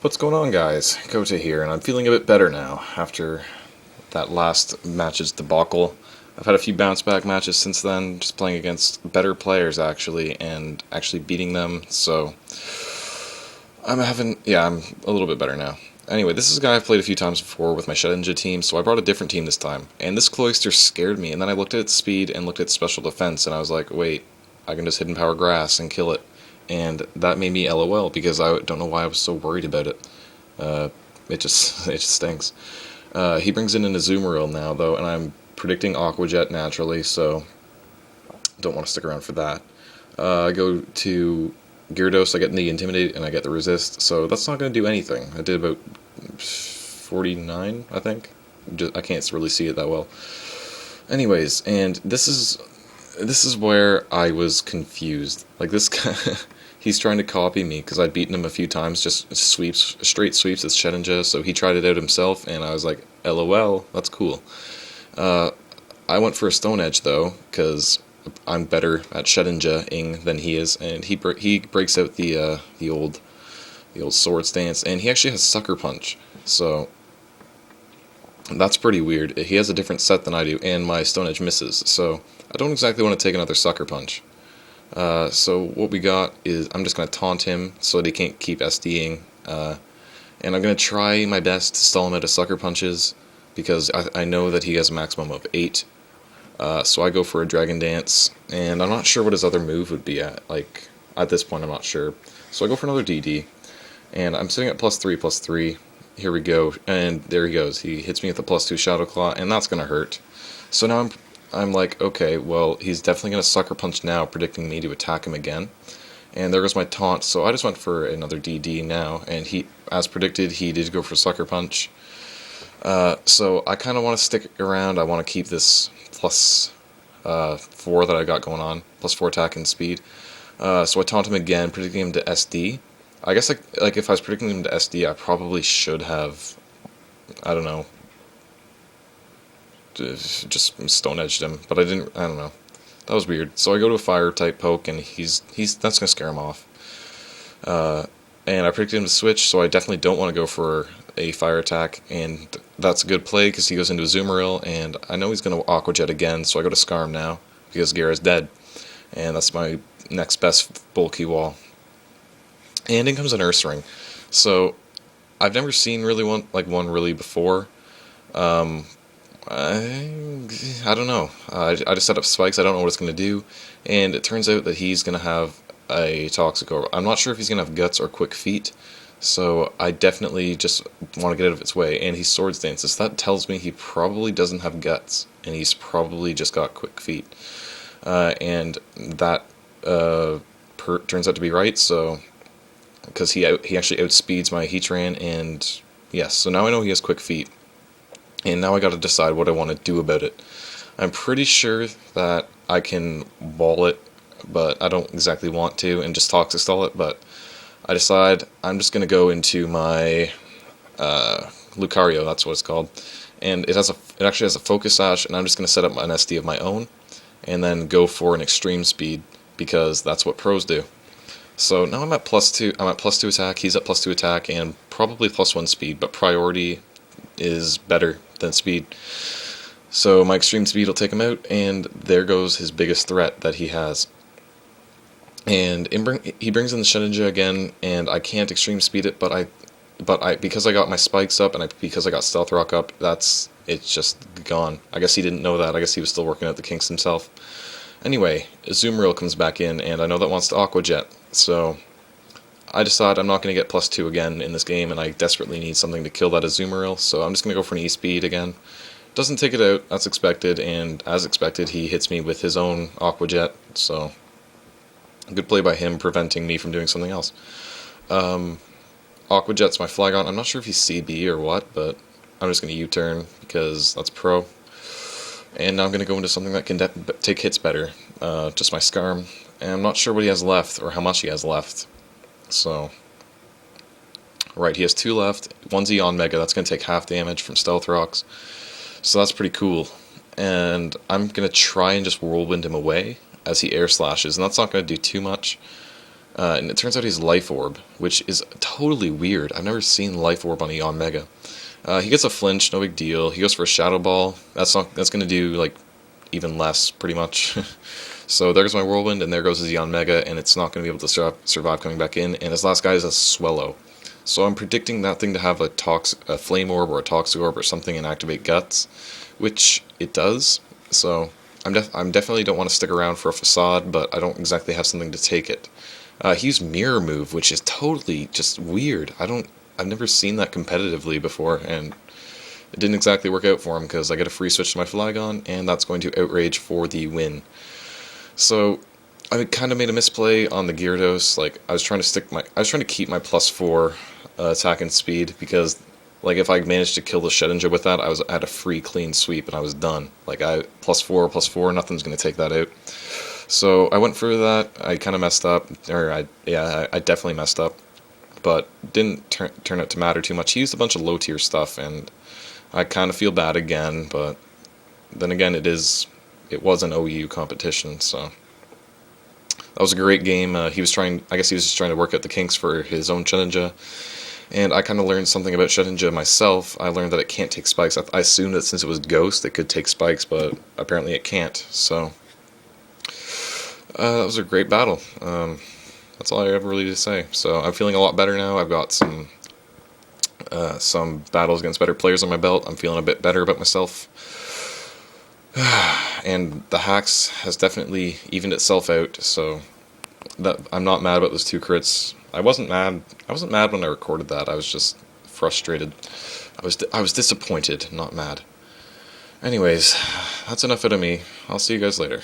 What's going on, guys? Kota here, and I'm feeling a bit better now after that last match's debacle. I've had a few bounce back matches since then, just playing against better players actually, and actually beating them, so I'm a little bit better now. Anyway, this is a guy I've played a few times before with my Shedinja team, so I brought a different team this time. And this Cloyster scared me, and then I looked at its speed and looked at its special defense, and I was like, wait, I can just hidden power grass and kill it. And that made me LOL, because I don't know why I was so worried about it. It just stinks. He brings in an Azumarill now, though, and I'm predicting Aqua Jet naturally, so don't want to stick around for that. I go to Gyarados, I get the Intimidate, and I get the Resist, so that's not going to do anything. I did about 49, I think. I can't really see it that well. Anyways, and this is where I was confused. Like, this guy, he's trying to copy me, because I'd beaten him a few times, just straight sweeps with Shedinja, so he tried it out himself, and I was like, LOL, that's cool. I went for a Stone Edge, though, because I'm better at Shedinja-ing than he is, and he breaks out the old Sword Stance, and he actually has Sucker Punch, so that's pretty weird. He has a different set than I do, and my Stone Edge misses, so I don't exactly want to take another Sucker Punch. So what we got is I'm just going to taunt him so that he can't keep SDing, and I'm going to try my best to stall him out of Sucker Punches, because I know that he has a maximum of 8. So I go for a Dragon Dance, and I'm not sure what his other move would be at. Like, at this point, I'm not sure. So I go for another DD, and I'm sitting at +3/+3. Here we go, and there he goes. He hits me with a +2 Shadow Claw, and that's gonna hurt. So now I'm like, okay, well, he's definitely gonna Sucker Punch now, predicting me to attack him again. And there goes my taunt. So I just went for another DD now, and he, as predicted, he did go for Sucker Punch. So I kind of want to stick around. I want to keep this +4 that I got going on, +4 attack and speed. So I taunt him again, predicting him to SD. I guess like if I was predicting him to SD, I probably should have, I don't know, just Stone Edged him, but I didn't. I don't know. That was weird. So I go to a Fire type poke, and that's gonna scare him off. And I predicted him to switch, so I definitely don't want to go for a Fire attack, and that's a good play because he goes into Azumarill, and I know he's going to Aqua Jet again, so I go to Skarm now because Gyara's dead, and that's my next best bulky wall. And in comes an Ursaring. So I've never seen one really before. I don't know. I just set up spikes. I don't know what it's going to do, and it turns out that he's going to have a Toxic Orb. I'm not sure if he's going to have Guts or Quick Feet, so I definitely just want to get out of its way. And he Sword Stances. That tells me he probably doesn't have Guts, and he's probably just got Quick Feet. And that turns out to be right, so because he actually outspeeds my Heatran, and yes, so now I know he has Quick Feet. And now I gotta decide what I want to do about it. I'm pretty sure that I can wall it, but I don't exactly want to, and just Toxic Stall it, but I decide I'm just gonna go into my Lucario, that's what it's called. And it actually has a Focus Sash, and I'm just gonna set up an SD of my own, and then go for an Extreme Speed, because that's what pros do. So now I'm at +2 attack, he's at +2 attack, and probably +1 speed, but priority is better than speed. So my Extreme Speed will take him out, and there goes his biggest threat that he has. And he brings in the Shedinja again, and I can't Extreme Speed it, but I because I got my spikes up, and because I got Stealth Rock up, it's just gone. I guess he didn't know that. I guess he was still working out the kinks himself. Anyway, Azumarill comes back in, and I know that wants to Aqua Jet, so I decide I'm not going to get +2 again in this game, and I desperately need something to kill that Azumarill, so I'm just going to go for an E-Speed again. Doesn't take it out, that's expected, and as expected, he hits me with his own Aqua Jet, so good play by him, preventing me from doing something else. Aqua Jet's my Flygon. I'm not sure if he's CB or what, but I'm just going to U-turn, because that's pro. And now I'm going to go into something that can take hits better, just my Skarm, and I'm not sure what he has left, or how much he has left. So, right, he has 2 left. One's Eon Mega, that's going to take half damage from Stealth Rocks. So that's pretty cool. And I'm going to try and just Whirlwind him away as he Air Slashes, and that's not going to do too much. And it turns out he's Life Orb, which is totally weird. I've never seen Life Orb on Eon Mega. He gets a flinch, no big deal. He goes for a Shadow Ball. That's going to do like even less, pretty much. So there's my Whirlwind, and there goes his Eon Mega, and it's not going to be able to survive coming back in. And his last guy is a Swellow. So I'm predicting that thing to have a Flame Orb or a Toxic Orb or something and activate Guts, which it does. So I'm definitely don't want to stick around for a Facade, but I don't exactly have something to take it. He used Mirror Move, which is totally just weird. I've never seen that competitively before, and it didn't exactly work out for him because I get a free switch to my Flygon, and that's going to Outrage for the win. So I kind of made a misplay on the Gyarados. Like I was trying to keep my +4 attack and speed, because like if I managed to kill the Shedinja with that, I had a free clean sweep and I was done. Like I +4, nothing's gonna take that out. So I went for that. I kind of messed up, or I definitely messed up, but didn't turn out to matter too much. He used a bunch of low tier stuff, and I kind of feel bad again. But then again, it was an OU competition, so that was a great game. I guess he was just trying to work out the kinks for his own Shedinja, and I kind of learned something about Shedinja myself. I learned that it can't take spikes. I assumed that since it was Ghost, it could take spikes, but apparently it can't. So that was a great battle. That's all I ever really to say. So I'm feeling a lot better now. I've got some battles against better players on my belt. I'm feeling a bit better about myself. And the hacks has definitely evened itself out, so that I'm not mad about those 2 crits. I wasn't mad when I recorded that. I was just frustrated. I was disappointed, not mad. Anyways, that's enough out of me. I'll see you guys later.